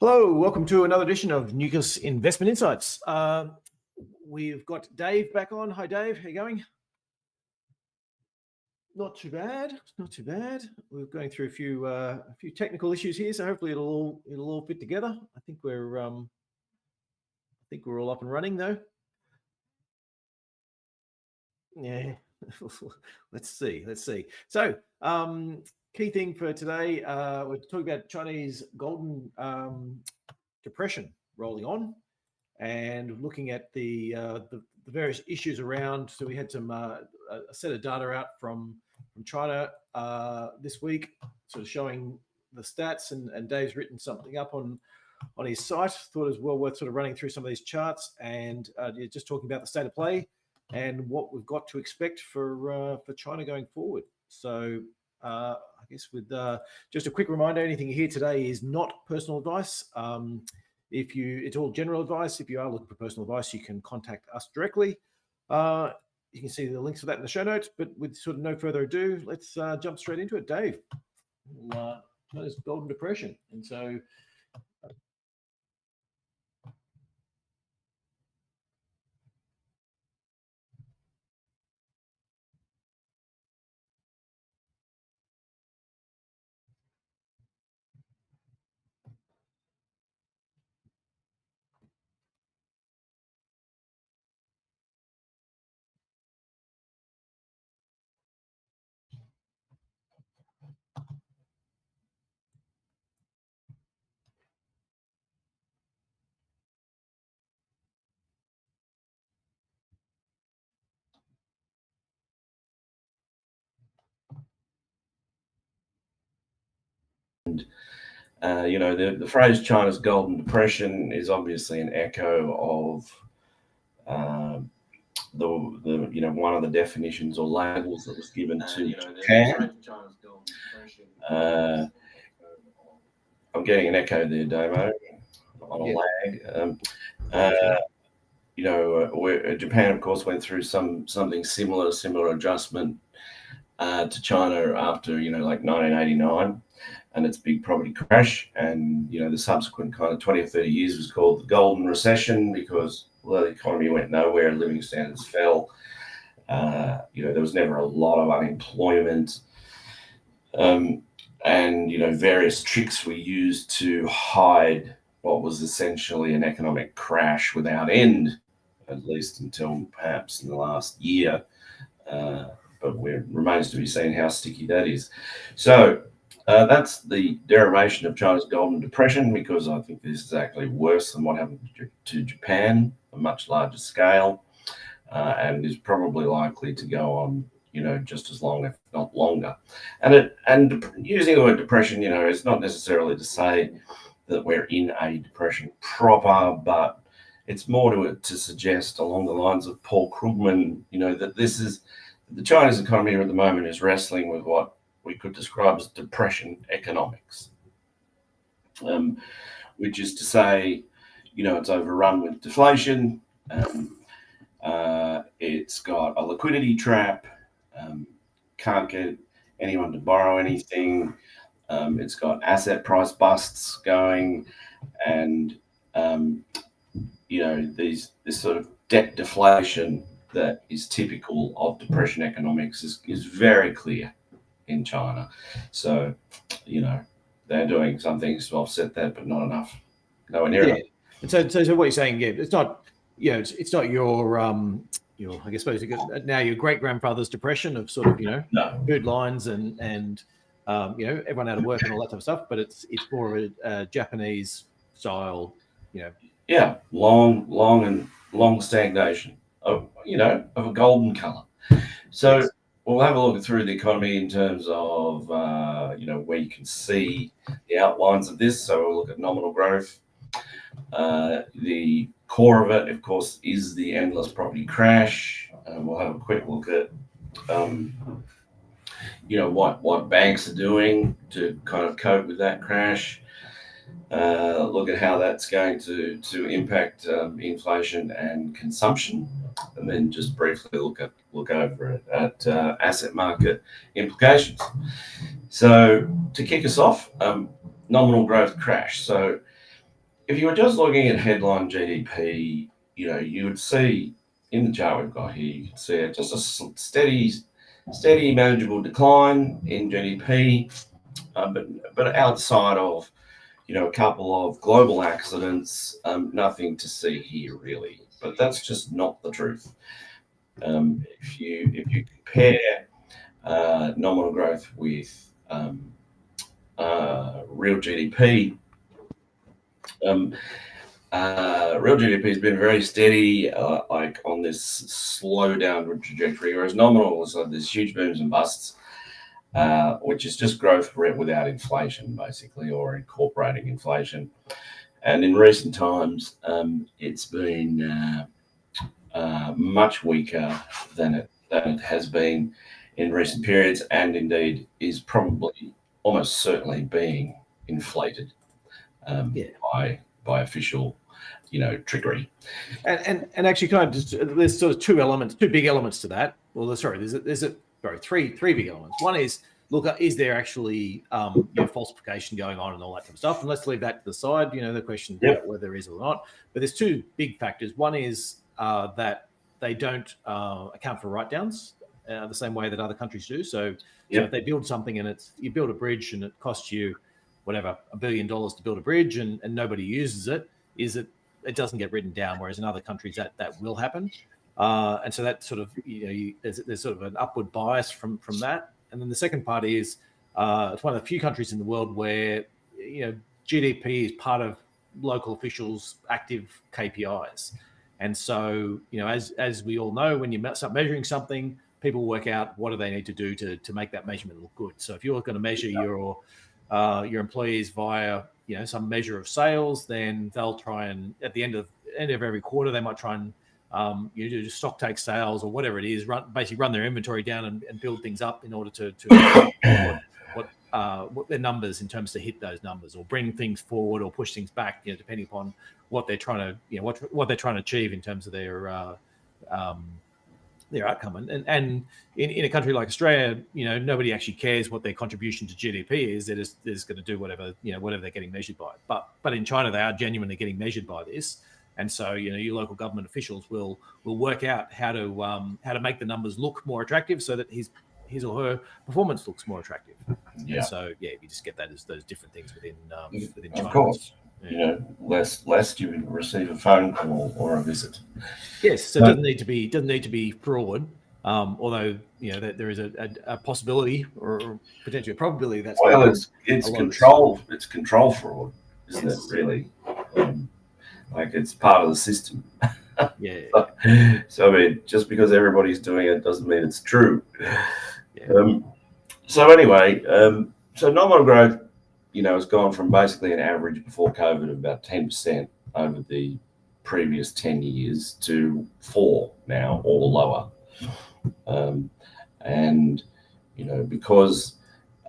Hello, welcome to another edition of Nucleus Investment Insights. We've got Dave back on. Hi, Dave. How you going? Not too bad. Not too bad. We're going through a few technical issues here, so hopefully it'll all fit together. I think we're all up and running though. Yeah. Let's see. So, key thing for today, we're talking about Chinese golden depression rolling on, and looking at the various issues around. So we had some a set of data out from China this week, sort of showing the stats, and Dave's written something up on his site. Thought it was well worth sort of running through some of these charts and just talking about the state of play and what we've got to expect for China going forward. So I guess with just a quick reminder, anything you hear today is not personal advice. It's all general advice. If you are looking for personal advice, you can contact us directly. You can see the links for that in the show notes. But with sort of no further ado, let's jump straight into it. Dave, China's golden depression, and so. The phrase China's golden depression is obviously an echo of one of the definitions or labels that was given to Japan. I'm getting an echo there, Damo, on a lag. Japan, of course, went through something similar adjustment to China after, like 1989 and its big property crash. And, the subsequent kind of 20 or 30 years was called the golden recession because, the economy went nowhere, living standards fell. There was never a lot of unemployment. And, various tricks were used to hide what was essentially an economic crash without end, at least until perhaps in the last year. But it remains to be seen how sticky that is. So that's the derivation of China's golden depression, because I think this is actually worse than what happened to Japan, a much larger scale, and is probably likely to go on, just as long, if not longer. And using the word depression, it's not necessarily to say that we're in a depression proper, but it's more to suggest along the lines of Paul Krugman, that the Chinese economy at the moment is wrestling with what we could describe as depression economics, which is to say, it's overrun with deflation. It's got a liquidity trap. Can't get anyone to borrow anything. It's got asset price busts going, and this sort of debt deflation that is typical of depression economics is very clear in China. So, they're doing some things to offset that, but not enough. Nowhere near enough. And so what you're saying, it's not, it's not your I guess now your great grandfather's depression of sort of, No. food lines and everyone out of work and all that type of stuff, but it's more of a Japanese style, Yeah, long stagnation of a golden color. So yes. We'll have a look through the economy in terms of where you can see the outlines of this. So we'll look at nominal growth. The core of it, of course, is the endless property crash. We'll have a quick look at what banks are doing to kind of cope with that crash. Look at how that's going to impact inflation and consumption, and then just briefly look over it at asset market implications. So to kick us off, nominal growth crash. So if you were just looking at headline GDP, you would see in the chart we've got here, you can see just a steady, manageable decline in GDP, but outside of a couple of global accidents, nothing to see here really. But that's just not the truth. If you compare nominal growth with real GDP, real GDP has been very steady, like on this slow downward trajectory, whereas nominal is like there's huge booms and busts, which is just growth without inflation, basically, or incorporating inflation. And in recent times, it's been much weaker than it has been in recent periods, and indeed is probably almost certainly being inflated by official trickery. And actually, kind of just, there's sort of two big elements to that. Well, sorry, there's three big elements. One is, look, is there actually falsification going on and all that kind of stuff? And let's leave that to the side. The question about whether there is or not. But there's two big factors. One is that they don't account for write-downs the same way that other countries do. So if they build something and you build a bridge and it costs you whatever $1 billion to build a bridge and nobody uses it, it doesn't get written down, whereas in other countries that will happen. And so that sort of, there's sort of an upward bias from that. And then the second part is it's one of the few countries in the world where, GDP is part of local officials' active KPIs. And so, as we all know, when you start measuring something, people work out what do they need to do to make that measurement look good. So if you're going to measure your employees via some measure of sales, then they'll try and at the end of every quarter they might try and do stock take sales or whatever it is, basically run their inventory down and build things up in order to what their numbers in terms to hit those numbers, or bring things forward or push things back, depending upon what they're trying to what they're trying to achieve in terms of their outcome. And in a country like Australia, nobody actually cares what their contribution to GDP is. They're just going to do whatever they're getting measured by. But in China, they are genuinely getting measured by this. And so, your local government officials will work out how to make the numbers look more attractive, so that his or her performance looks more attractive. Yeah. And so, you just get that as those different things within China. Of course. Lest you receive a phone call or a visit. Yes, so it doesn't need to be fraud. Although there is a possibility or potentially a probability that's it's control fraud, isn't it? Really, like it's part of the system. Yeah. So I mean, just because everybody's doing it doesn't mean it's true. Yeah. So anyway, so nominal growth, has gone from basically an average before COVID of about 10% over the previous 10 years to 4% now, or lower. And because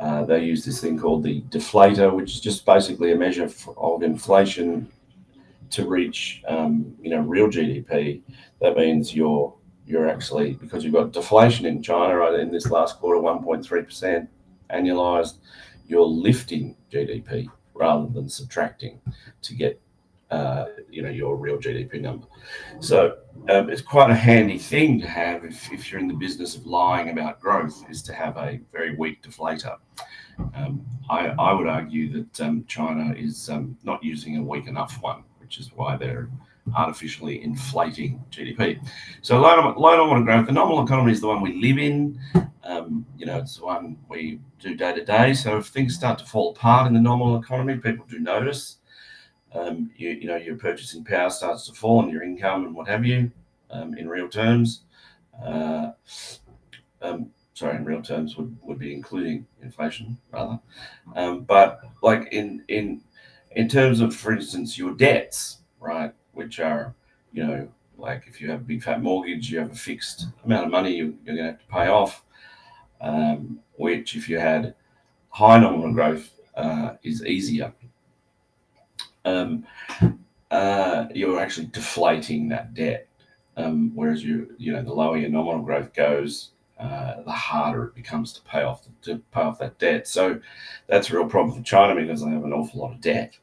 they use this thing called the deflator, which is just basically a measure of inflation to reach real GDP. That means you're actually, because you've got deflation in China right in this last quarter, 1.3% annualized, you're lifting GDP rather than subtracting to get your real GDP number. So it's quite a handy thing to have if you're in the business of lying about growth, is to have a very weak deflator. I would argue that China is not using a weak enough one, which is why they're artificially inflating GDP. So low nominal growth, the nominal economy is the one we live in. It's the one we do day to day. So if things start to fall apart in the nominal economy, people do notice. Your purchasing power starts to fall, and your income and what have you, in real terms. In real terms would be including inflation rather. But like in terms of, for instance, your debts, right, which are, like if you have a big fat mortgage, you have a fixed amount of money you're going to have to pay off, which if you had high nominal growth is easier. You're actually deflating that debt, whereas the lower your nominal growth goes, the harder it becomes to pay off that debt. So that's a real problem for China because they have an awful lot of debt.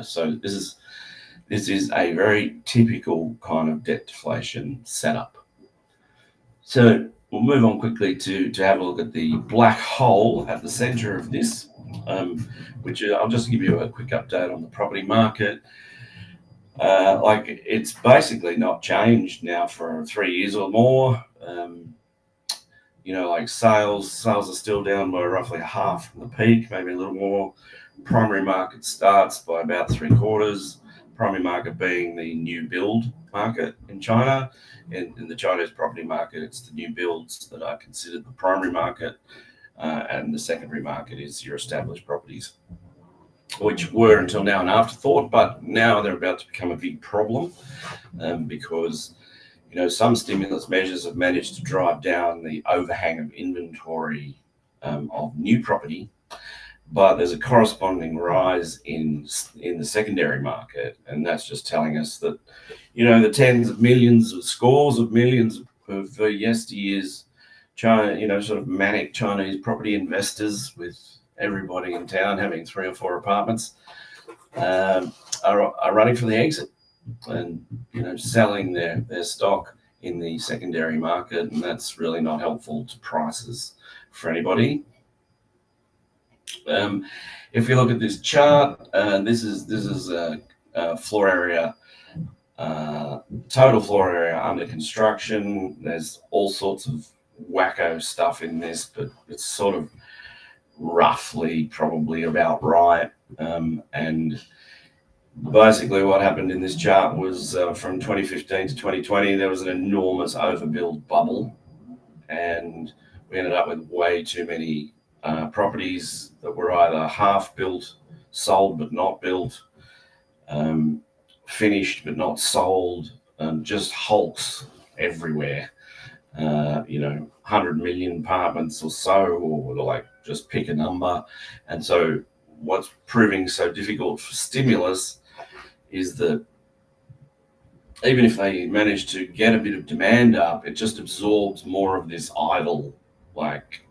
So this is a very typical kind of debt deflation setup. So we'll move on quickly to have a look at the black hole at the center of this, which I'll just give you a quick update on the property market. Like it's basically not changed now for 3 years or more. Like sales are still down by roughly half from the peak, maybe a little more. Primary market starts by about 3/4. Primary market being the new build market in China. In the Chinese property market, it's the new builds that are considered the primary market, and the secondary market is your established properties, which were until now an afterthought, but now they're about to become a big problem, because some stimulus measures have managed to drive down the overhang of inventory of new property, but there's a corresponding rise in the secondary market, and that's just telling us that the tens of millions of scores of millions of yesteryear's China, sort of manic Chinese property investors with everybody in town having 3 or 4 apartments are running for the exit and selling their stock in the secondary market, and that's really not helpful to prices for anybody. If you look at this chart, this is floor area, total floor area under construction. There's all sorts of wacko stuff in this, but it's sort of roughly probably about right. And basically what happened in this chart was from 2015 to 2020, there was an enormous overbuild bubble, and we ended up with way too many properties that were either half built, sold but not built, finished but not sold, just hulks everywhere. 100 million apartments or so, or like just pick a number. And so what's proving so difficult for stimulus is that even if they manage to get a bit of demand up, it just absorbs more of this idle, like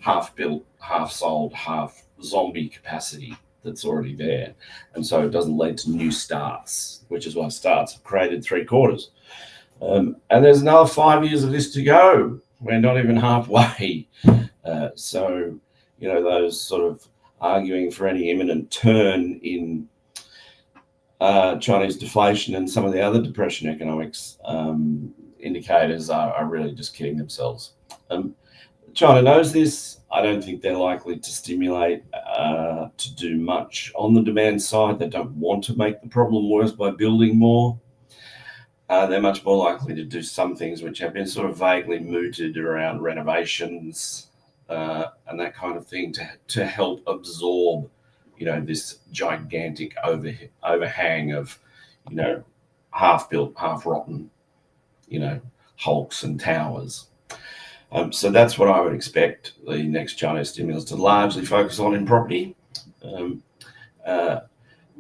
half built, half sold, half zombie capacity that's already there. And so it doesn't lead to new starts, which is why starts have created 3/4. And there's another 5 years of this to go. We're not even halfway. So those sort of arguing for any imminent turn in Chinese deflation and some of the other depression economics indicators are really just kidding themselves. China knows this. I don't think they're likely to stimulate to do much on the demand side. They don't want to make the problem worse by building more. They're much more likely to do some things which have been sort of vaguely mooted around renovations and that kind of thing to help absorb, this gigantic overhang of, half built, half rotten, hulks and towers. So that's what I would expect the next Chinese stimulus to largely focus on in property. And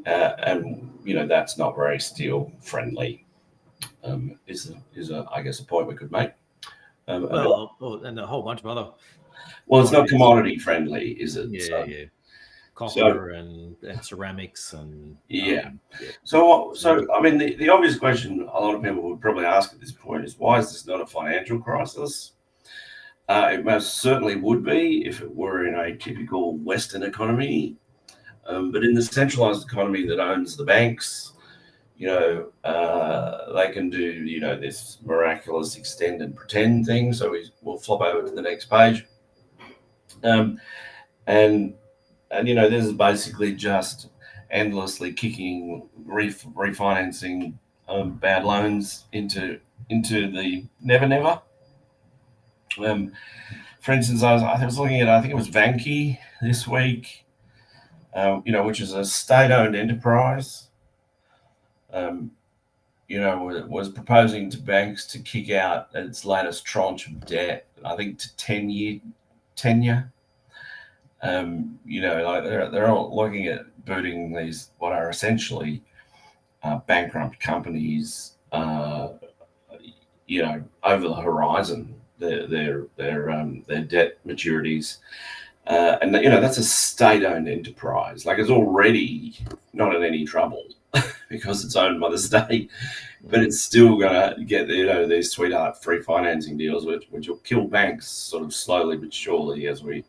that's not very steel friendly. Is I guess a point we could make. And a whole bunch of other. Well, it's not commodity friendly, is it? Yeah. Copper and ceramics and So I mean, the obvious question a lot of people would probably ask at this point is, why is this not a financial crisis? It most certainly would be if it were in a typical Western economy, but in the centralized economy that owns the banks, they can do, this miraculous extend and pretend thing. So we'll flop over to the next page. And this is basically just endlessly kicking, refinancing bad loans into the never. For instance, I was looking at, I think it was Vanke this week, which is a state-owned enterprise. Was proposing to banks to kick out its latest tranche of debt, I think to 10-year tenure. They're all looking at booting these, what are essentially bankrupt companies, over the horizon, their debt maturities, And that's a state-owned enterprise. Like, it's already not in any trouble because it's owned by the state, but it's still going to get these sweetheart free financing deals, which will kill banks sort of slowly but surely, as we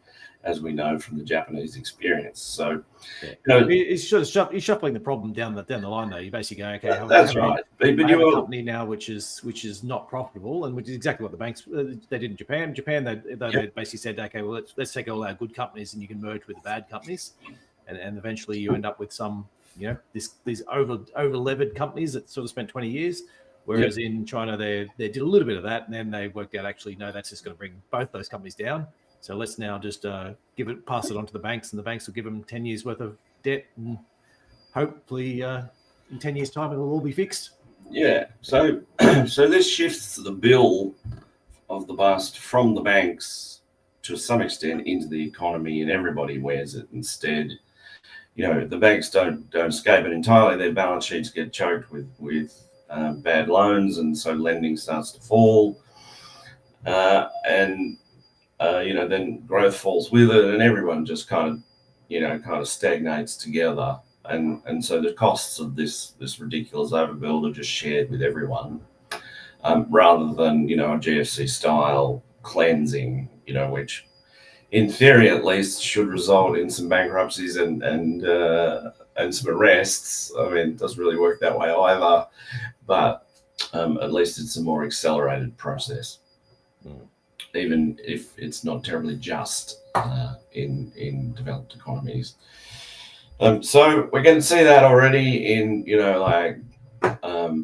know from the Japanese experience. So, it's sort of shuffling the problem down the line. Though you're basically going, okay, that's right. But you have a company now which is not profitable, and which is exactly what the banks they did in Japan. They basically said, okay, well let's take all our good companies and you can merge with the bad companies, and eventually you end up with some these over levered companies that sort of spent 20 years. Whereas in China, they did a little bit of that, and then they worked out actually no, that's just going to bring both those companies down. So let's now just pass it on to the banks, and the banks will give them 10 years worth of debt, and hopefully in 10 years' time it'll all be fixed. Yeah. So this shifts the bill of the bust from the banks to some extent into the economy, and everybody wears it instead. The banks don't escape it entirely. Their balance sheets get choked with bad loans, and so lending starts to fall, and then growth falls with it, and everyone just kind of stagnates together, and so the costs of this ridiculous overbuild are just shared with everyone, rather than a GFC style cleansing, which in theory at least should result in some bankruptcies and some arrests. I mean, it doesn't really work that way either, but at least it's a more accelerated process. Even if it's not terribly just in developed economies. So we're going to see that already in,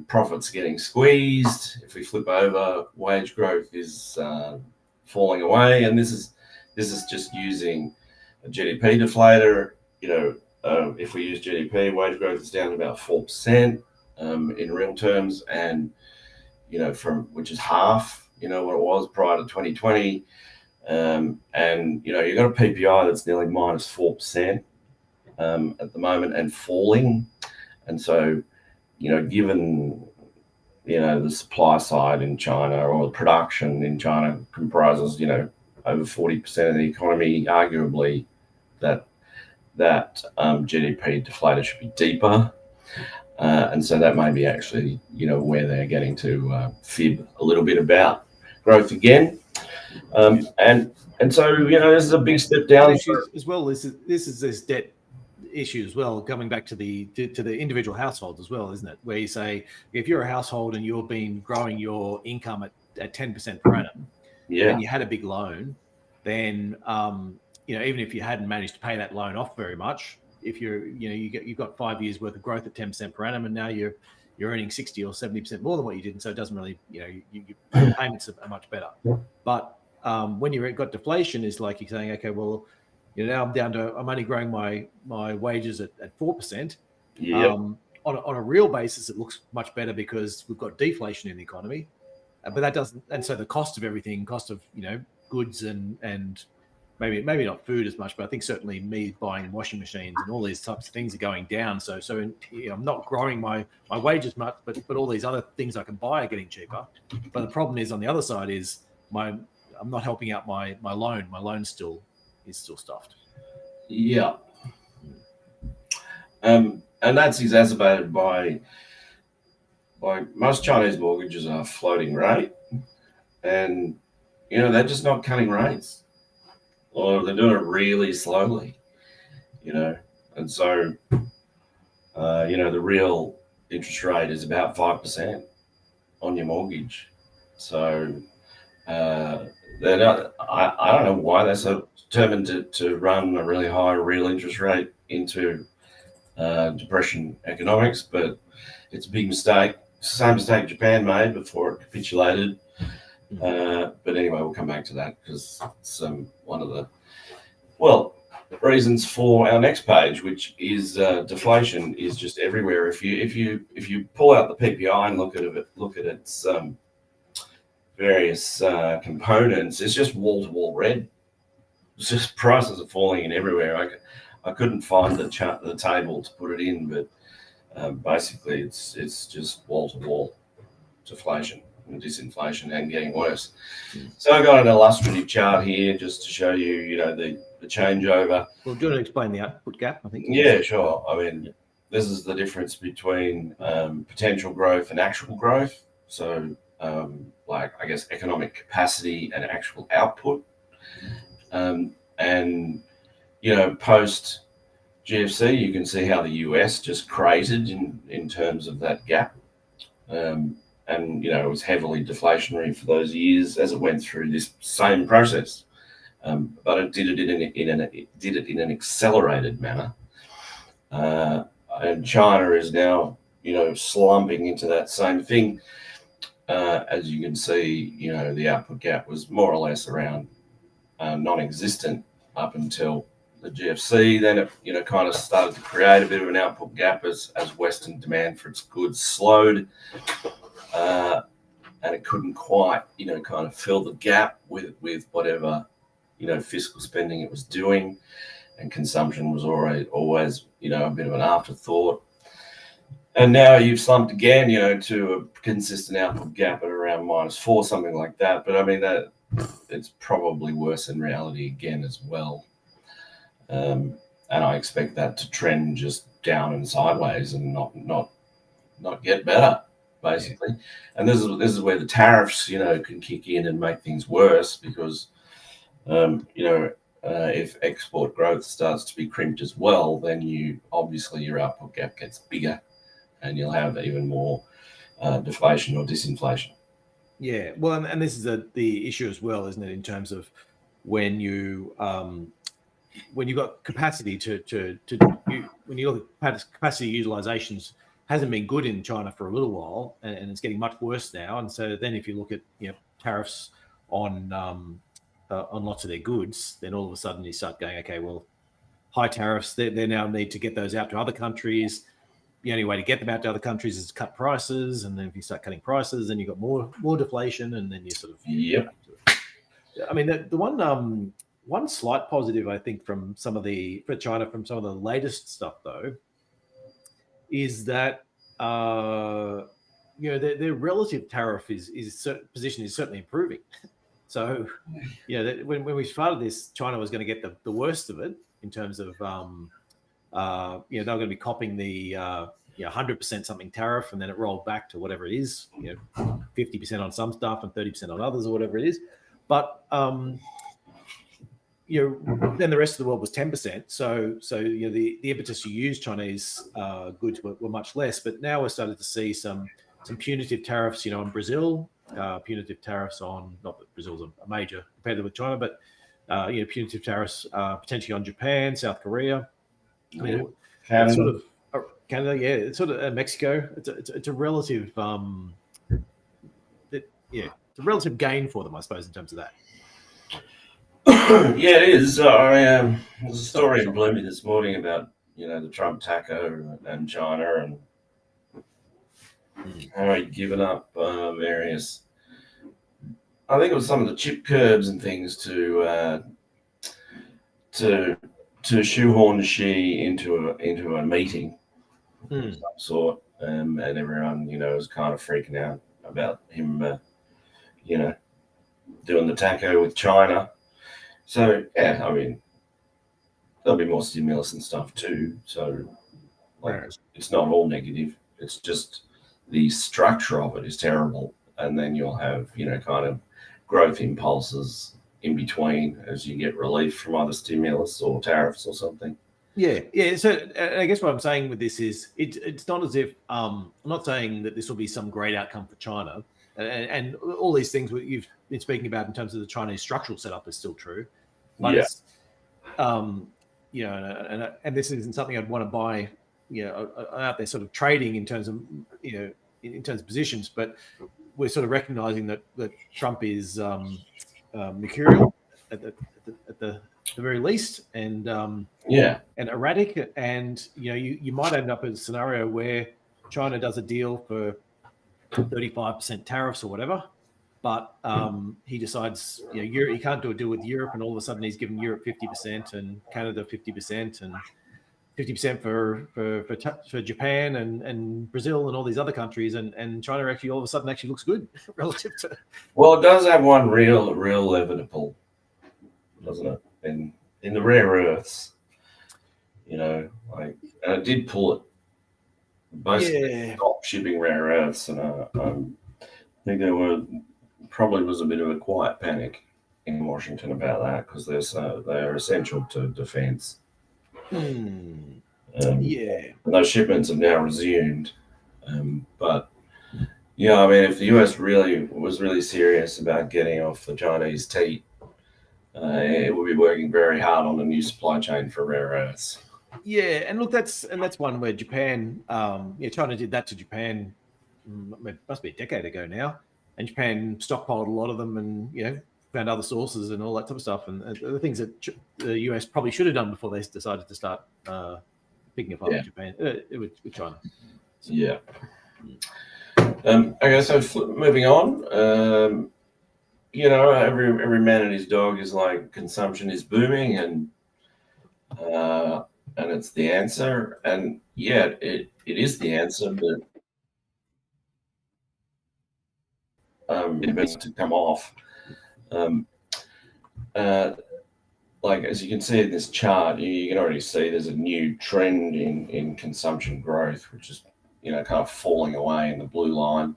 profits getting squeezed. If we flip over, wage growth is falling away. And this is just using a GDP deflator. If we use GDP, wage growth is down to about 4% in real terms, and, which is half what it was prior to 2020, and you've got a PPI that's nearly minus 4% at the moment and falling, and so given the supply side in China, or the production in China comprises over 40% of the economy, arguably that GDP deflator should be deeper. And so that may be actually, where they're getting to fib a little bit about growth again. And so, this is a big step down. As well, this is this debt issue as well, coming back to the individual households as well, isn't it? Where you say, if you're a household and you've been growing your income at 10% per annum, and you had a big loan, then, even if you hadn't managed to pay that loan off very much, if you've got 5 years worth of growth at 10% per annum, and now you're earning 60 or 70% more than what you did, and so it doesn't really, your payments are much better. But when you've got deflation, is like you're saying, okay, well, now I'm only growing my wages at 4%. On a real basis, it looks much better because we've got deflation in the economy, but that doesn't, and so the cost of everything, goods and maybe not food as much, but I think certainly me buying washing machines and all these types of things are going down. So I'm not growing my wages much, but all these other things I can buy are getting cheaper. But the problem is on the other side is I'm not helping out my loan. My loan is still stuffed. Yeah. And that's exacerbated by most Chinese mortgages are floating rate, and they're just not cutting rates, or they're doing it really slowly, and so the real interest rate is about 5% on your mortgage. So they're not, I don't know why they're so determined to run a really high real interest rate into depression economics, but it's a big mistake. It's the same mistake Japan made before it capitulated. But anyway, we'll come back to that because it's one of the reasons for our next page, which is deflation is just everywhere. If you pull out the PPI and look at its various components, it's just wall to wall red. It's just prices are falling in everywhere. I couldn't find the table to put it in, but basically it's just wall to wall deflation and disinflation and getting worse. So I got an illustrative chart here just to show you, changeover. Well, do you want to explain the output gap? I think. Yeah, sure. I mean, this is the difference between potential growth and actual growth. So, like, I guess, economic capacity and actual output. And, you know, post GFC, you can see how the US just cratered in terms of that gap. And, you know, it was heavily deflationary for those years as it went through this same process. But it did it in an accelerated manner. And China is now, you know, slumping into that same thing. As you can see, you know, the output gap was more or less around non-existent up until the GFC. Then it, you know, kind of started to create a bit of an output gap as Western demand for its goods slowed. And it couldn't quite, you know, kind of fill the gap with whatever, you know, fiscal spending it was doing. And consumption was always, you know, a bit of an afterthought. And now you've slumped again, you know, to a consistent output gap at around -4, something like that. But I mean, that it's probably worse in reality again as well. And I expect that to trend just down and sideways and not get better, basically. And this is where the tariffs, you know, can kick in and make things worse because, you know, if export growth starts to be crimped as well, then obviously your output gap gets bigger, and you'll have even more deflation or disinflation. Yeah, well, and this is the issue as well, isn't it? In terms of when you've got capacity when you look at capacity utilizations, hasn't been good in China for a little while, and it's getting much worse now. And so then if you look at, you know, tariffs on lots of their goods, then all of a sudden you start going, okay, well, high tariffs, they now need to get those out to other countries. The only way to get them out to other countries is to cut prices, and then if you start cutting prices, then you've got more deflation, and then you sort of Yep. I mean, the one slight positive I think for China from some of the latest stuff though is that you know, their relative tariff position is certainly improving. So, you know, when we started this, China was going to get the worst of it in terms of, you know, they were going to be copying the 100% something tariff, and then it rolled back to whatever it is, you know, 50% on some stuff and 30% on others or whatever it is. But, you know, then the rest of the world was 10%. So you know, the impetus to use Chinese goods were much less. But now we're starting to see some punitive tariffs, you know, on Brazil. Punitive tariffs on, not that Brazil's a major competitor with China, but you know, punitive tariffs potentially on Japan, South Korea. I mean, Canada. It's sort of Canada, yeah. It's sort of Mexico. It's a relative, it's a relative gain for them, I suppose, in terms of that. Yeah, it is. There's a story in Blooming this morning about, you know, the Trump taco and China and how he'd given up various, I think it was some of the chip curbs and things to shoehorn Xi into a meeting of some sort, and everyone, you know, was kind of freaking out about him, you know, doing the taco with China. So yeah, I mean, there'll be more stimulus and stuff too. So like, it's not all negative. It's just the structure of it is terrible, and then you'll have, you know, kind of growth impulses in between as you get relief from either stimulus or tariffs or something. Yeah. So I guess what I'm saying with this is it's not as if I'm not saying that this will be some great outcome for China, and all these things that you've been speaking about in terms of the Chinese structural setup is still true, but it's you know, and this isn't something I'd want to buy, you know, out there sort of trading in terms of, you know, in terms of positions, but we're sort of recognizing that Trump is mercurial at the very least, and and erratic, and you know, you might end up in a scenario where China does a deal for 35% tariffs or whatever, but he decides, you know, he can't do a deal with Europe, and all of a sudden he's giving Europe 50% and Canada 50% and 50% for Japan and Brazil and all these other countries, and China actually all of a sudden actually looks good relative to. Well, it does have one real inevitable, doesn't it? And in the rare earths, and it did pull it. Basically, stopped shipping rare earths, and I think there probably was a bit of a quiet panic in Washington about that because they're essential to defence. And those shipments have now resumed, but yeah, I mean, if the US was really serious about getting off the Chinese teat, it would be working very hard on a new supply chain for rare earths. Yeah, and look, that's one where Japan, China did that to Japan. It must be a decade ago now, and Japan stockpiled a lot of them, and found other sources and all that type of stuff, and the things that the US probably should have done before they decided to start picking up on Japan with China. So. Yeah. Okay, so moving on. Every man and his dog is like consumption is booming, and it's the answer, and it is the answer, but it needs to come off. Like as you can see in this chart, you can already see there's a new trend in consumption growth, which is kind of falling away in the blue line,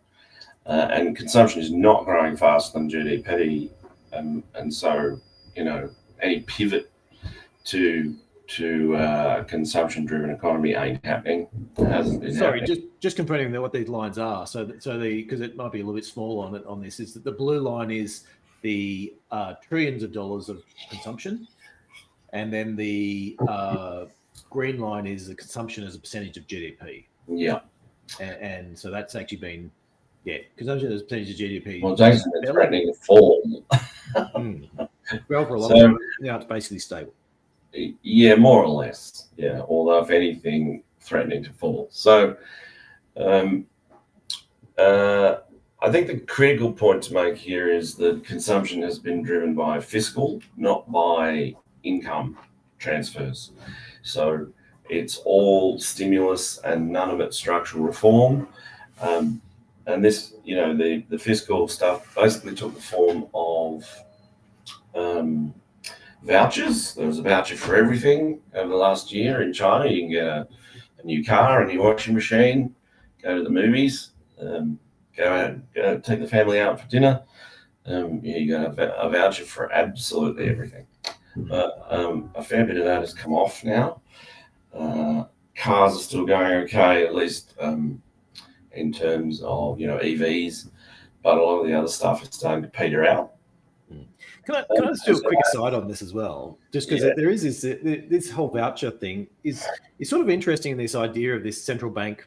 and consumption is not growing faster than GDP, and so any pivot to consumption-driven economy ain't happening. It hasn't been happening. just confirming what these lines are. Because it might be a little bit small on this, is that the blue line is the trillions of dollars of consumption, and then the green line is the consumption as a percentage of GDP. Yeah, and so that's actually been consumption as a percentage of GDP. Well, Jason, it's threatening to fall. Well, for a long time now, it's basically stable. Yeah, more or less. Yeah, although if anything, threatening to fall. So, I think the critical point to make here is that consumption has been driven by fiscal, not by income transfers. So it's all stimulus and none of it structural reform. And this, the fiscal stuff basically took the form of vouchers. There was a voucher for everything over the last year in China. You can get a new car, a new washing machine, go to the movies, go take the family out for dinner. You got a voucher for absolutely everything. A fair bit of that has come off now. Cars are still going okay, at least in terms of EVs, but a lot of the other stuff is starting to peter out. Can I just do a quick aside on this as well? Just because there is this whole voucher thing is sort of interesting in this idea of this central bank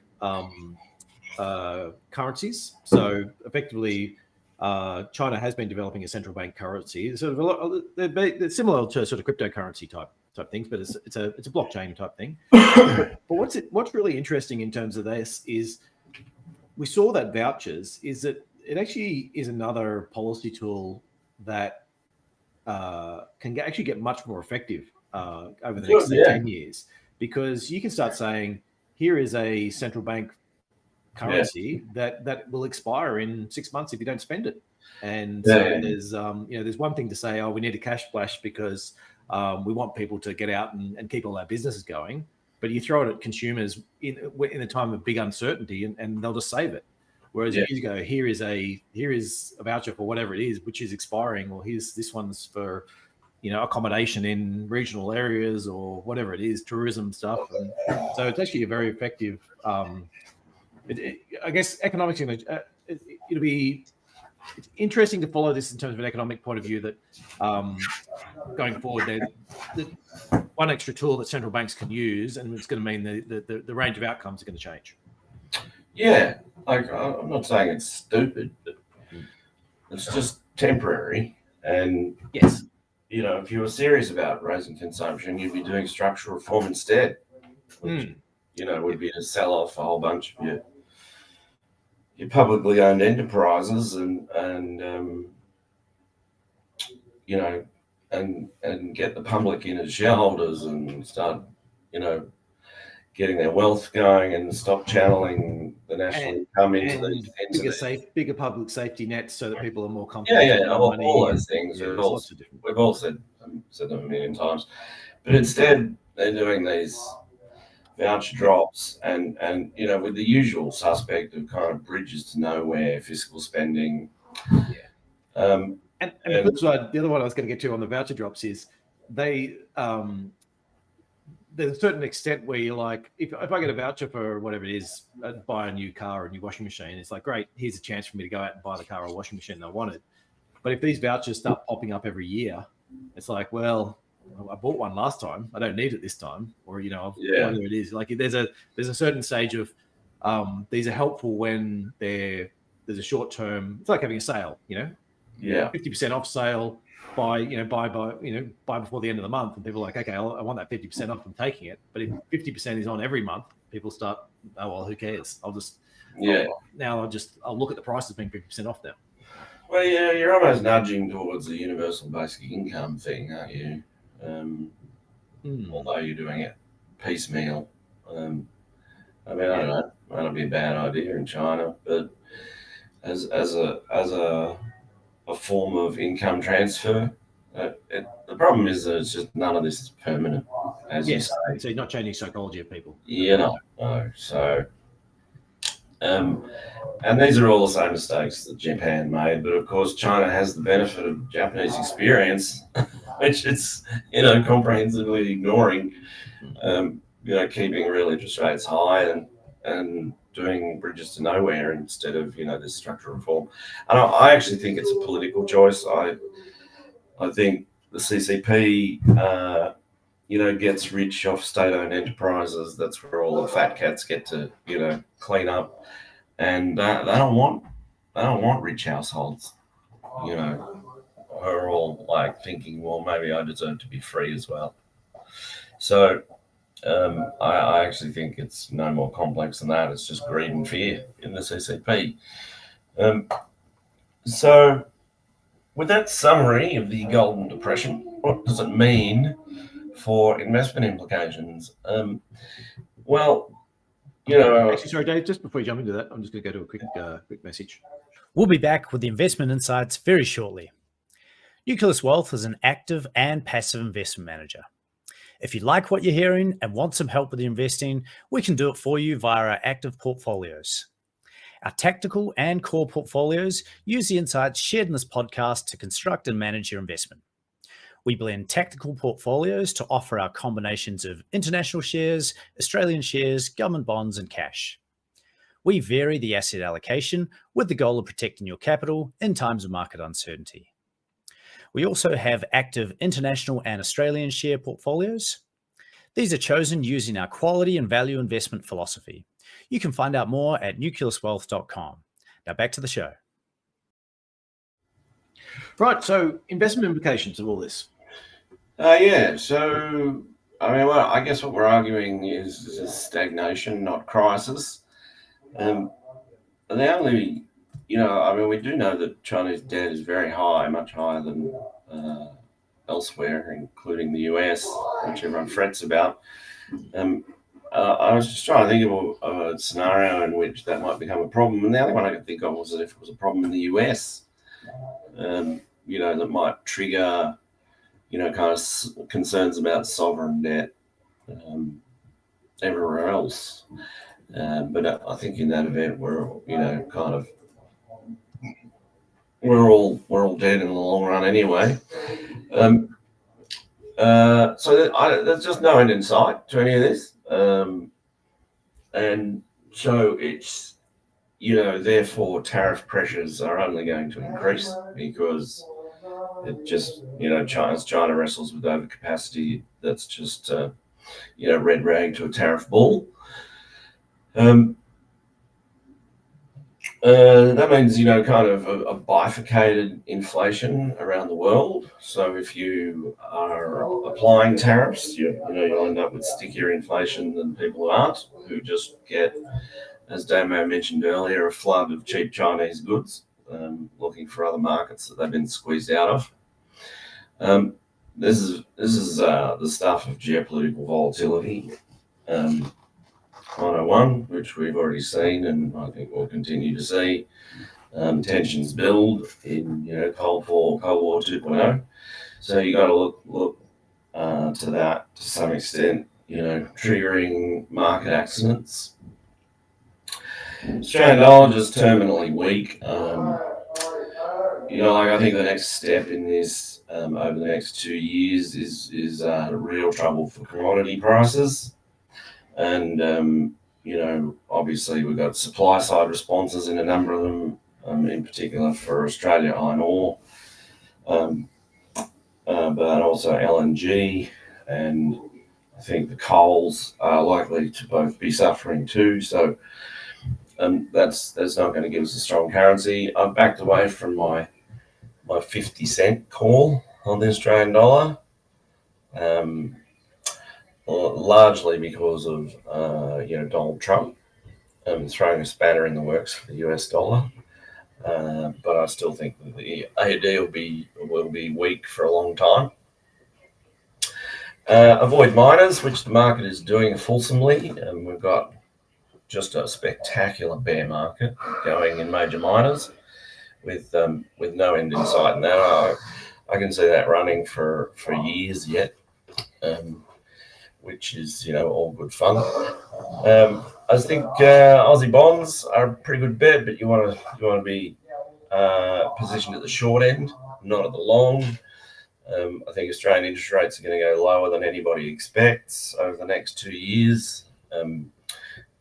currencies. So effectively, China has been developing a central bank currency. Sort of they're similar to sort of cryptocurrency type things, but it's a blockchain type thing. But what's really interesting in terms of this is we saw that vouchers is that it actually is another policy tool that can actually get much more effective over the next 10 years, because you can start saying, here is a central bank currency that will expire in 6 months if you don't spend it. And so there's one thing to say, we need a cash splash because we want people to get out and keep all our businesses going. But you throw it at consumers in a time of big uncertainty, and they'll just save it. Whereas you go, here is a voucher for whatever it is, which is expiring, or this one's for accommodation in regional areas or whatever it is, tourism stuff. And so it's actually a very effective. I guess economics, it'll be. It's interesting to follow this in terms of an economic point of view, that going forward, the one extra tool that central banks can use, and it's going to mean the range of outcomes are going to change. Yeah, I'm not saying it's stupid, but it's just temporary. And yes, if you were serious about raising consumption, you'd be doing structural reform instead, which would be to sell off a whole bunch of your publicly owned enterprises and get the public in as shareholders and start getting their wealth going and stop channeling the national income into these bigger public safety nets so that people are more comfortable. All those things. We've all said said them a million times. But instead, they're doing these voucher drops and with the usual suspect of kind of bridges to nowhere, fiscal spending. And the flip side, the other one I was going to get to on the voucher drops is they there's a certain extent where you're like, if I get a voucher for whatever it is, buy a new car or a new washing machine, it's like, great, here's a chance for me to go out and buy the car or washing machine I wanted. But if these vouchers start popping up every year, it's like, well, I bought one last time, I don't need it this time, or whatever it is. Like there's a certain stage of these are helpful when there's a short term. It's like having a sale, 50% off sale. Buy before the end of the month, and people are like, okay, I want that 50% off, I'm taking it. But if 50% is on every month, people start, oh well, who cares? I'll look at the price as being 50% off now. Well, yeah, you're almost nudging towards the universal basic income thing, aren't you? Although you're doing it piecemeal. I don't know, that'll be a bad idea in China, but as a form of income transfer, the problem is that it's just none of this is permanent, as you say. So you're not changing psychology of people. No. So, and these are all the same mistakes that Japan made, but of course China has the benefit of Japanese experience, which it's comprehensively ignoring. Keeping real interest rates high and doing bridges to nowhere instead of this structural reform. And I actually think it's a political choice. I think the CCP gets rich off state-owned enterprises. That's where all the fat cats get to clean up, and they don't want rich households who are all like thinking, well, maybe I deserve to be free as well. So I actually think it's no more complex than that. It's just greed and fear in the CCP. So with that summary of the Golden Depression, what does it mean for investment implications? Actually, sorry, Dave, just before you jump into that, I'm just going to go to a quick message. We'll be back with the investment insights very shortly. Nucleus Wealth is an active and passive investment manager. If you like what you're hearing and want some help with your investing, we can do it for you via our active portfolios. Our tactical and core portfolios use the insights shared in this podcast to construct and manage your investment. We blend tactical portfolios to offer our combinations of international shares, Australian shares, government bonds, and cash. We vary the asset allocation with the goal of protecting your capital in times of market uncertainty. We also have active international and Australian share portfolios. These are chosen using our quality and value investment philosophy. You can find out more at nucleuswealth.com. Now back to the show. Right, so investment implications of all this. So, I guess what we're arguing is stagnation, not crisis. And the only, we do know that Chinese debt is very high, much higher than elsewhere, including the US, which everyone frets about. I was just trying to think of a scenario in which that might become a problem. And the only one I could think of was that if it was a problem in the US, that might trigger, kind of concerns about sovereign debt everywhere else. But I think in that event, we're all dead in the long run anyway. So there's just no end in sight to any of this. And so it's, therefore tariff pressures are only going to increase because it just, China wrestles with overcapacity. That's just, red rag to a tariff bull. That means, kind of a bifurcated inflation around the world. So if you are applying tariffs, you'll end up with stickier inflation than people who aren't, who just get, as Damien mentioned earlier, a flood of cheap Chinese goods, looking for other markets that they've been squeezed out of. This is the stuff of geopolitical volatility. 101, which we've already seen, and I think we'll continue to see. Tensions build in Cold War 2.0. So you got to look to that to some extent, triggering market accidents. Australian dollar just terminally weak. I think the next step in this over the next 2 years is real trouble for commodity prices. And, obviously we've got supply side responses in a number of them, in particular for Australia iron ore, but also LNG, and I think the coals are likely to both be suffering too. So that's not going to give us a strong currency. I've backed away from my 50-cent call on the Australian dollar, largely because of Donald Trump throwing a spanner in the works for the US dollar. But I still think that the AUD will be weak for a long time. Avoid miners, which the market is doing fulsomely, and we've got just a spectacular bear market going in major miners with no end in sight. Now I can see that running for years yet, which is all good fun. I think Aussie bonds are a pretty good bet, but you want to be positioned at the short end, not at the long. I think Australian interest rates are going to go lower than anybody expects over the next 2 years.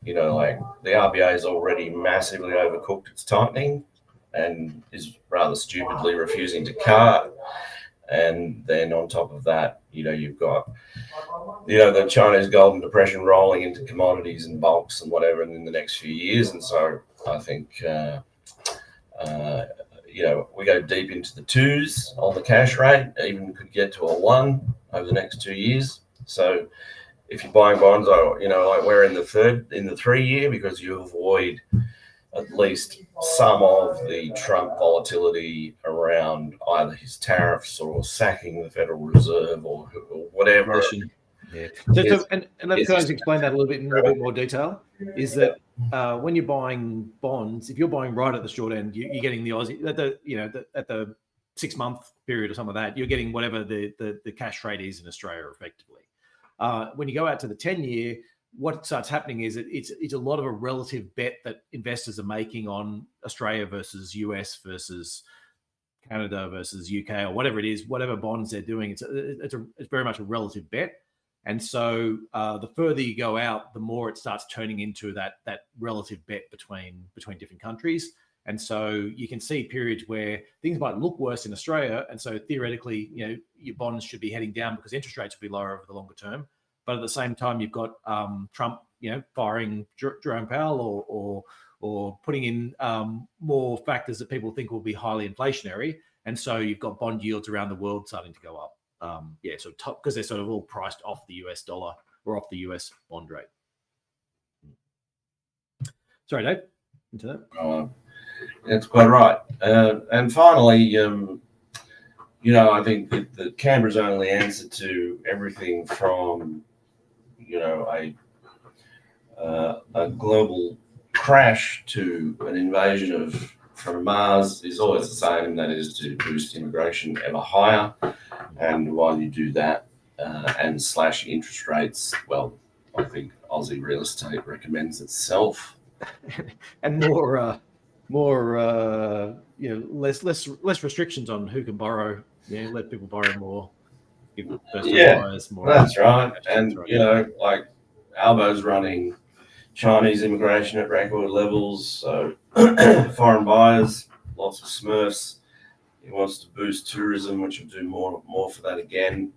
Like the RBA is already massively overcooked its tightening and is rather stupidly refusing to cut. And then on top of that, you've got, the Chinese golden depression rolling into commodities and bulks and whatever in the next few years. And so I think, we go deep into the twos on the cash rate, even could get to a 1 over the next 2 years. So if you're buying bonds, like we're in the 3 year, because you avoid at least some of the Trump volatility around either his tariffs or sacking the Federal Reserve or whatever. Yeah. So and let me just explain that a little bit in a bit more detail. Is that when you're buying bonds, if you're buying right at the short end, you're getting the Aussie at the 6-month period or something like that. You're getting whatever the cash rate is in Australia, effectively. When you go out to the 10-year, what starts happening is it's a lot of a relative bet that investors are making on Australia versus US versus Canada versus UK or whatever it is, whatever bonds they're doing. It's very much a relative bet. And so the further you go out, the more it starts turning into that relative bet between different countries. And so you can see periods where things might look worse in Australia. And so theoretically, your bonds should be heading down because interest rates will be lower over the longer term. But at the same time, you've got Trump, firing Jerome Powell or putting in more factors that people think will be highly inflationary. And so you've got bond yields around the world starting to go up. So because they're sort of all priced off the US dollar or off the US bond rate. Sorry, Dave, into that. That's quite right. And finally, I think that Canberra's only answer to everything from, a global crash to an invasion from Mars is always the same, and that is to boost immigration ever higher. And while you do that and slash interest rates, well, I think Aussie real estate recommends itself. And less restrictions on who can borrow. Let people borrow more. Give first-time buyers more. That's right. And like Albo's running Chinese immigration at record levels, so foreign buyers, lots of Smurfs. He wants to boost tourism, which will do more for that again.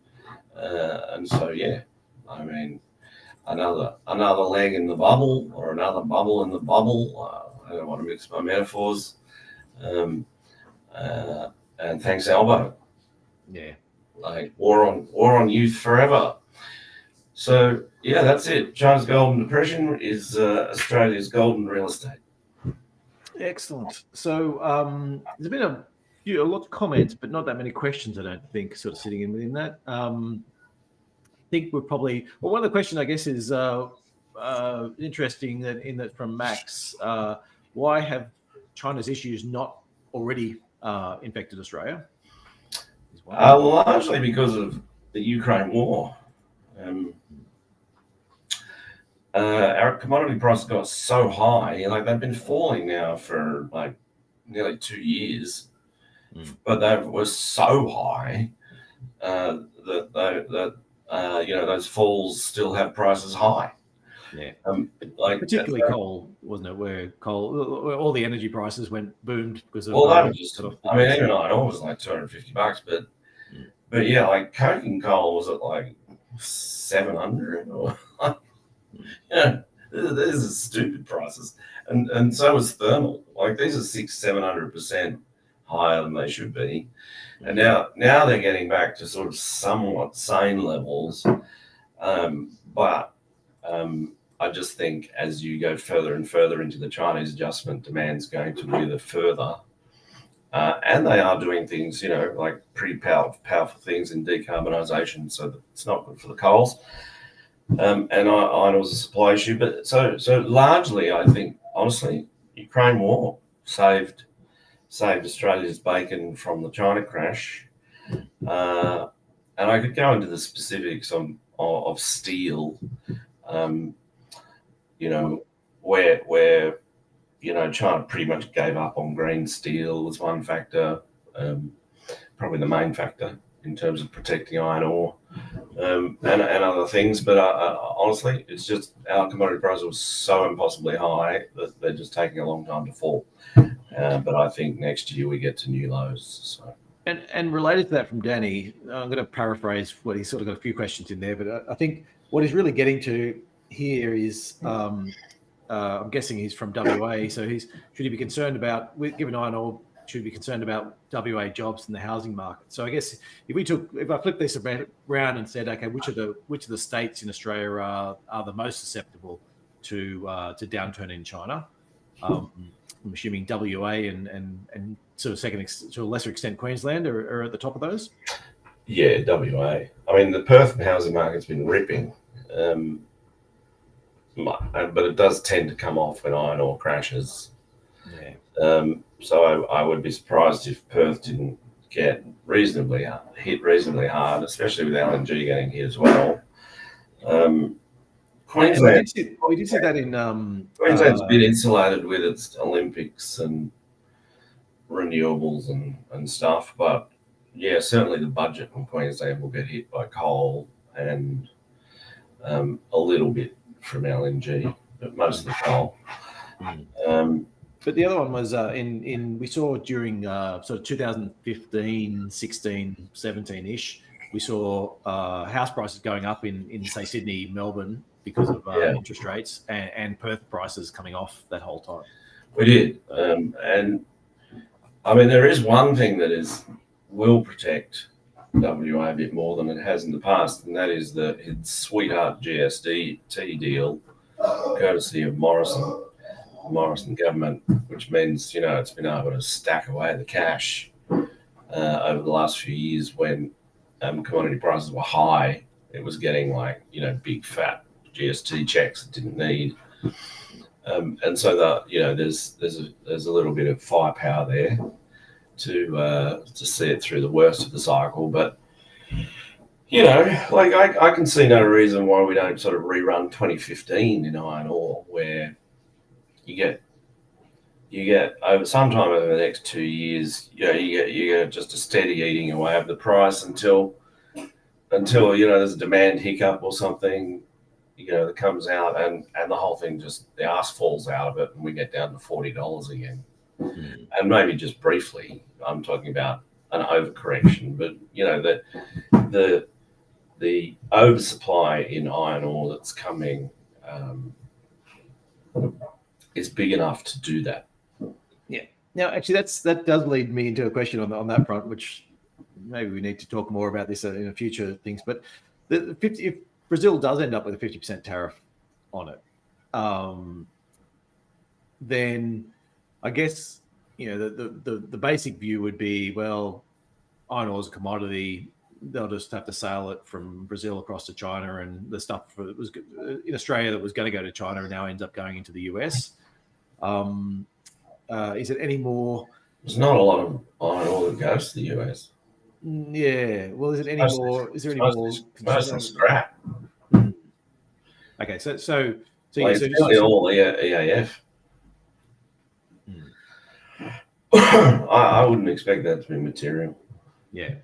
And so another leg in the bubble or another bubble in the bubble. I don't want to mix my metaphors. And thanks, Albo. Yeah. Like war on youth forever. So that's it. China's golden depression is Australia's golden real estate. Excellent. So there's been a lot of comments, but not that many questions, I don't think, sort of sitting in within that. I think we're probably one of the questions, I guess, is interesting that from Max. Why have China's issues not already infected Australia? Largely because of Ukraine war. Our commodity prices got so high, like they've been falling now for like nearly 2 years, but they were so high that those falls still have prices high. Yeah, like particularly coal, wasn't it? Where all the energy prices boomed because of. Well, that was just. I mean, even iron ore was like $250, but yeah, like coking coal was at like 700 or. Yeah, these are stupid prices, and so was thermal. Like these are 600-700% higher than they should be, and now they're getting back to sort of somewhat sane levels. But I just think as you go further and further into the Chinese adjustment, demand's going to wither further, and they are doing things, like pretty powerful things in decarbonisation. So that it's not good for the coals. And iron was a supply issue, but so largely, I think honestly, Ukraine war saved Australia's bacon from the China crash, and I could go into the specifics of steel, where China pretty much gave up on green steel was one factor, probably the main factor in terms of protecting iron ore. And other things, but honestly, it's just our commodity price was so impossibly high that they're just taking a long time to fall. But I think next year we get to new lows. So. And related to that from Danny, I'm going to paraphrase what he's sort of got a few questions in there, but I think what he's really getting to here is, I'm guessing he's from WA, so should he be concerned about, given iron ore, should be concerned about WA jobs in the housing market. So I guess if I flip this around and said, okay, which of the states in Australia are the most susceptible to downturn in China? I'm assuming WA and sort of to a lesser extent Queensland are at the top of those. Yeah, WA. I mean, the Perth housing market's been ripping, but it does tend to come off when iron ore crashes. Yeah. So I would be surprised if Perth didn't get hit reasonably hard, especially with LNG getting hit as well. Queensland. We did see that in. Queensland's a bit insulated with its Olympics and renewables and stuff, but yeah, certainly the budget in Queensland will get hit by coal and a little bit from LNG, but mostly coal. But the other one was we saw during sort of 2015, 16, 17-ish, we saw house prices going up in say Sydney, Melbourne because of interest rates, and Perth prices coming off that whole time. We did, and I mean there is one thing that will protect WA a bit more than it has in the past, and that is its sweetheart GST deal, courtesy of Morrison government, which means it's been able to stack away the cash over the last few years when commodity prices were high. It was getting big fat GST checks it didn't need, and so there's a little bit of firepower there to see it through the worst of the cycle. But I can see no reason why we don't sort of rerun 2015 in iron ore, where you get over sometime over the next 2 years, you get just a steady eating away of the price until there's a demand hiccup or something, that comes out and the whole thing the ass falls out of it and we get down to $40 again. And maybe just briefly, I'm talking about an overcorrection, but that the oversupply in iron ore that's coming is big enough to do that. Yeah. Now, actually, that does lead me into a question on that front, which maybe we need to talk more about this in a future things. But if Brazil does end up with a 50% tariff on it, then I guess the basic view would be, well, iron ore is a commodity. They'll just have to sail it from Brazil across to China, and the stuff that was in Australia that was going to go to China now ends up going into the US. Is it any more? There's not a lot of iron ore that goes to the US. Yeah. Well, is it any Mostly- more? Is there any more? Mostly scrap. Okay. So Like, it's nearly all EAF. I wouldn't expect that to be material. Yeah,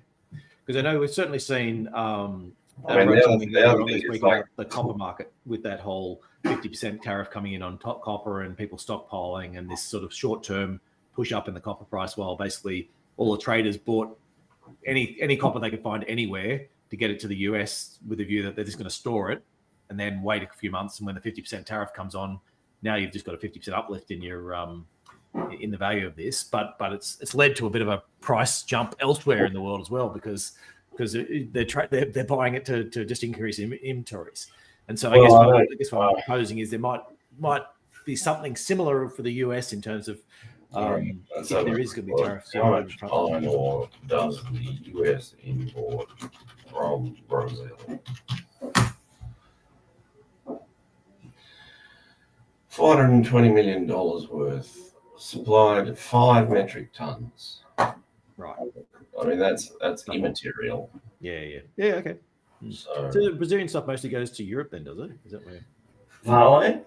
because I know we've certainly seen. I mean, something the other on thing this is week like- about the copper market with that whole 50% tariff coming in on top copper and people stockpiling and this sort of short-term push up in the copper price, while basically all the traders bought any copper they could find anywhere to get it to the US with the view that they're just going to store it and then wait a few months. And when the 50% tariff comes on, now you've just got a 50% uplift in your in the value of this. But it's led to a bit of a price jump elsewhere in the world as well because they're buying it to just increase inventories. And so I guess what I'm proposing is there might be something similar for the US in terms of if there is going to be tariffs. How much iron ore does the US import from Brazil? 420 million dollars worth, supplied 5 metric tons. Right. I mean, that's immaterial. Yeah. Okay. So the Brazilian stuff mostly goes to Europe, then, does it? Is that where? Vale?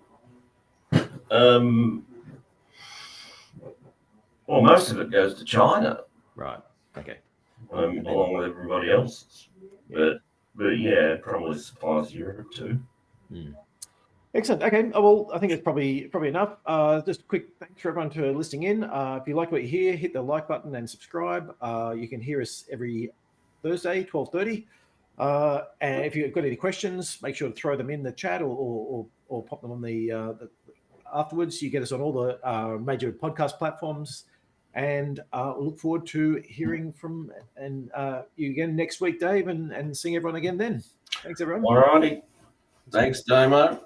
Well, most of it goes to China. Right. Okay. Along with everybody else's. But yeah, probably supplies Europe too. Excellent. Okay. Well, I think it's probably enough. Just a quick thanks for everyone for listening in. If you like what you hear, hit the like button and subscribe. You can hear us every Thursday, 12:30. And if you've got any questions, make sure to throw them in the chat or pop them on the afterwards. You get us on all the major podcast platforms, and we'll look forward to hearing from you again next week, Dave, and seeing everyone again then. Thanks, everyone. All righty. Thanks, Damo.